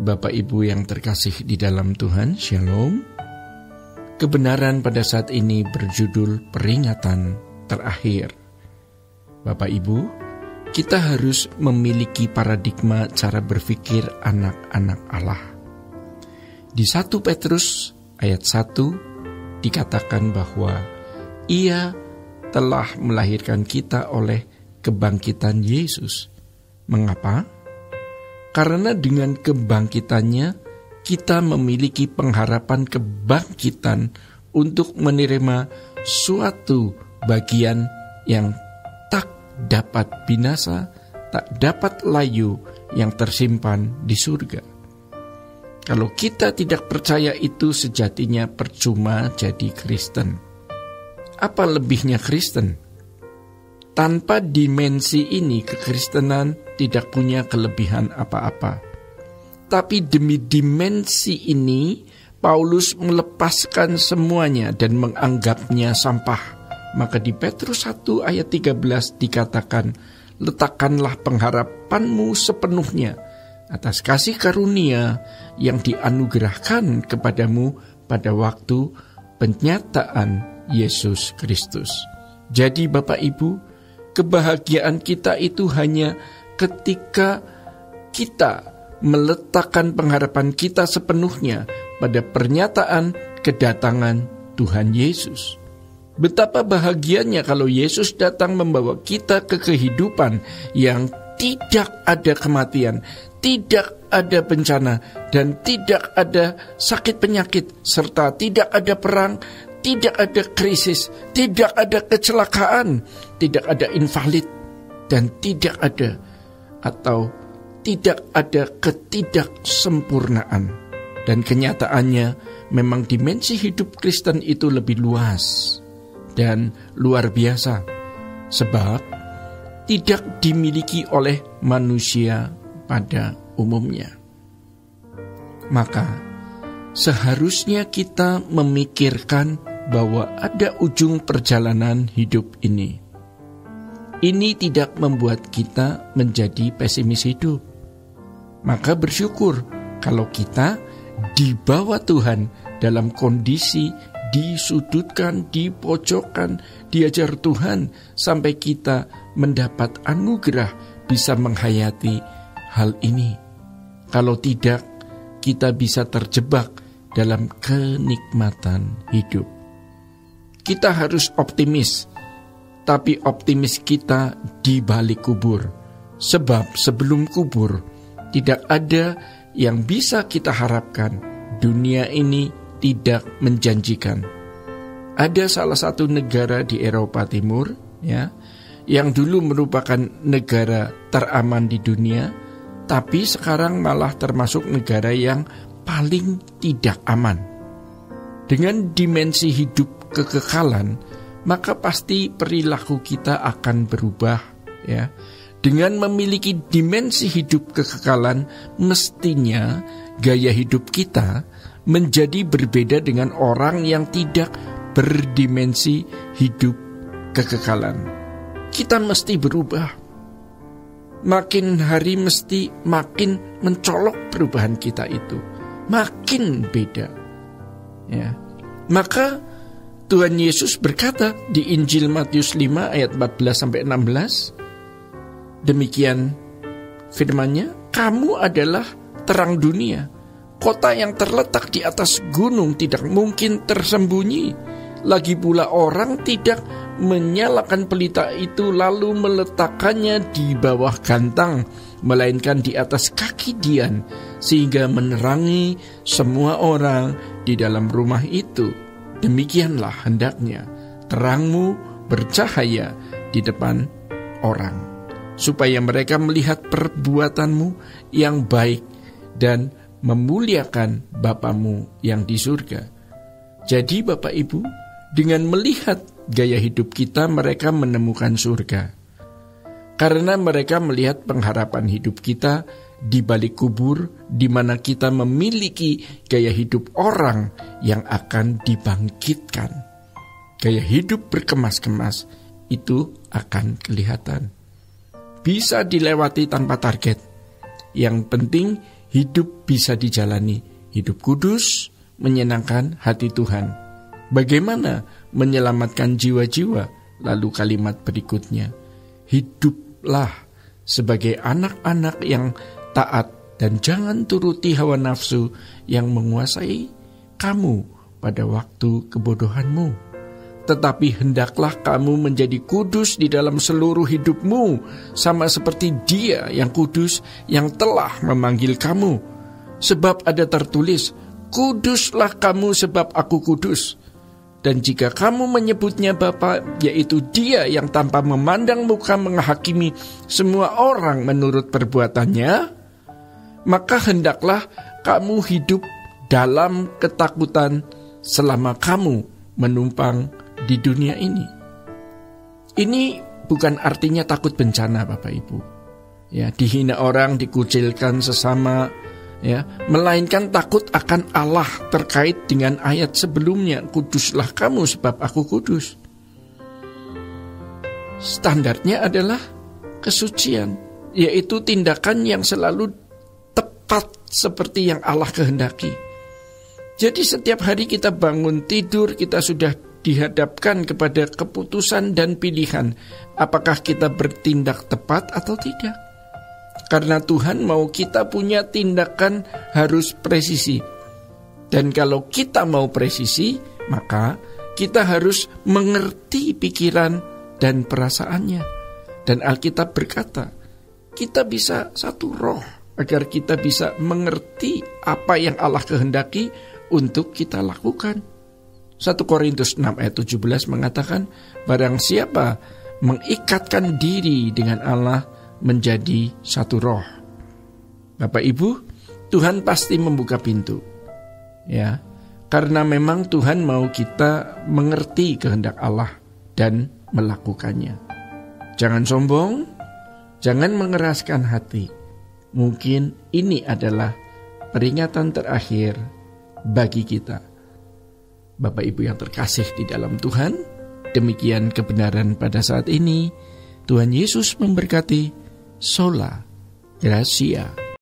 Bapak Ibu yang terkasih di dalam Tuhan, Shalom. Kebenaran pada saat ini berjudul peringatan terakhir. Bapak Ibu, kita harus memiliki paradigma cara berpikir anak-anak Allah. Di 1 Petrus ayat 1 dikatakan bahwa Ia telah melahirkan kita oleh kebangkitan Yesus. Mengapa? Karena dengan kebangkitannya kita memiliki pengharapan kebangkitan untuk menerima suatu bagian yang tak dapat binasa, tak dapat layu, yang tersimpan di surga. Kalau kita tidak percaya itu, sejatinya percuma jadi Kristen. Apa lebihnya Kristen? Tanpa dimensi ini, kekristenan tidak punya kelebihan apa-apa. Tapi demi dimensi ini, Paulus melepaskan semuanya dan menganggapnya sampah. Maka di Petrus 1 ayat 13 dikatakan, letakkanlah pengharapanmu sepenuhnya atas kasih karunia yang dianugerahkan kepadamu pada waktu penyataan Yesus Kristus. Jadi Bapak Ibu, kebahagiaan kita itu hanya ketika kita meletakkan pengharapan kita sepenuhnya pada pernyataan kedatangan Tuhan Yesus. Betapa bahagianya kalau Yesus datang membawa kita ke kehidupan yang tidak ada kematian, tidak ada bencana, dan tidak ada sakit penyakit, serta tidak ada perang, tidak ada krisis, tidak ada kecelakaan, tidak ada invalid, dan tidak ada ketidaksempurnaan. Dan kenyataannya memang dimensi hidup Kristen itu lebih luas dan luar biasa, sebab tidak dimiliki oleh manusia pada umumnya. Maka seharusnya kita memikirkan bahwa ada ujung perjalanan hidup ini. Ini tidak membuat kita menjadi pesimis hidup. Maka bersyukur kalau kita dibawa Tuhan dalam kondisi disudutkan, dipojokkan, diajar Tuhan sampai kita mendapat anugerah bisa menghayati hal ini. Kalau tidak, kita bisa terjebak dalam kenikmatan hidup. Kita harus optimis, tapi optimis kita di balik kubur. Sebab sebelum kubur, tidak ada yang bisa kita harapkan. Dunia ini tidak menjanjikan. Ada salah satu negara di Eropa Timur, yang dulu merupakan negara teraman di dunia, tapi sekarang malah termasuk negara yang paling tidak aman. Dengan dimensi hidup kekekalan, maka pasti perilaku kita akan berubah, Dengan memiliki dimensi hidup kekekalan, mestinya gaya hidup kita menjadi berbeda dengan orang yang tidak berdimensi hidup kekekalan. Kita mesti berubah. Makin hari mesti makin mencolok perubahan kita itu, makin beda. Maka Tuhan Yesus berkata di Injil Matius 5 ayat 14-16, demikian firman-Nya, kamu adalah terang dunia. Kota yang terletak di atas gunung tidak mungkin tersembunyi. Lagi pula orang tidak menyalakan pelita itu lalu meletakkannya di bawah gantang, melainkan di atas kaki dian, sehingga menerangi semua orang di dalam rumah itu. Demikianlah hendaknya terangmu bercahaya di depan orang, supaya mereka melihat perbuatanmu yang baik dan memuliakan Bapamu yang di surga. Jadi Bapak Ibu, dengan melihat gaya hidup kita, mereka menemukan surga. Karena mereka melihat pengharapan hidup kita di balik kubur, di mana kita memiliki gaya hidup orang yang akan dibangkitkan. Gaya hidup berkemas-kemas itu akan kelihatan. Bisa dilewati tanpa target. Yang penting hidup bisa dijalani, hidup kudus, menyenangkan hati Tuhan. Bagaimana menyelamatkan jiwa-jiwa? Lalu kalimat berikutnya, hiduplah sebagai anak-anak yang taat dan jangan turuti hawa nafsu yang menguasai kamu pada waktu kebodohanmu. Tetapi hendaklah kamu menjadi kudus di dalam seluruh hidupmu, sama seperti Dia yang kudus yang telah memanggil kamu. Sebab ada tertulis, kuduslah kamu sebab aku kudus. Dan jika kamu menyebutnya Bapa, yaitu Dia yang tanpa memandang muka menghakimi semua orang menurut perbuatannya, maka hendaklah kamu hidup dalam ketakutan selama kamu menumpang di dunia ini. Ini bukan artinya takut bencana, Bapak Ibu. Ya, dihina orang, dikucilkan sesama, ya, melainkan takut akan Allah terkait dengan ayat sebelumnya, kuduslah kamu sebab aku kudus. Standarnya adalah kesucian, yaitu tindakan yang selalu tepat seperti yang Allah kehendaki. Jadi setiap hari kita bangun tidur, kita sudah dihadapkan kepada keputusan dan pilihan, apakah kita bertindak tepat atau tidak. Karena Tuhan mau kita punya tindakan harus presisi. Dan kalau kita mau presisi, maka kita harus mengerti pikiran dan perasaannya. Dan Alkitab berkata, kita bisa satu roh agar kita bisa mengerti apa yang Allah kehendaki untuk kita lakukan. 1 Korintus 6 ayat 17 mengatakan, barang siapa mengikatkan diri dengan Allah menjadi satu roh. Bapak Ibu, Tuhan pasti membuka pintu. Ya, karena memang Tuhan mau kita mengerti kehendak Allah dan melakukannya. Jangan sombong, jangan mengeraskan hati. Mungkin ini adalah peringatan terakhir bagi kita. Bapak Ibu yang terkasih di dalam Tuhan, demikian kebenaran pada saat ini. Tuhan Yesus memberkati. Sola Gracia.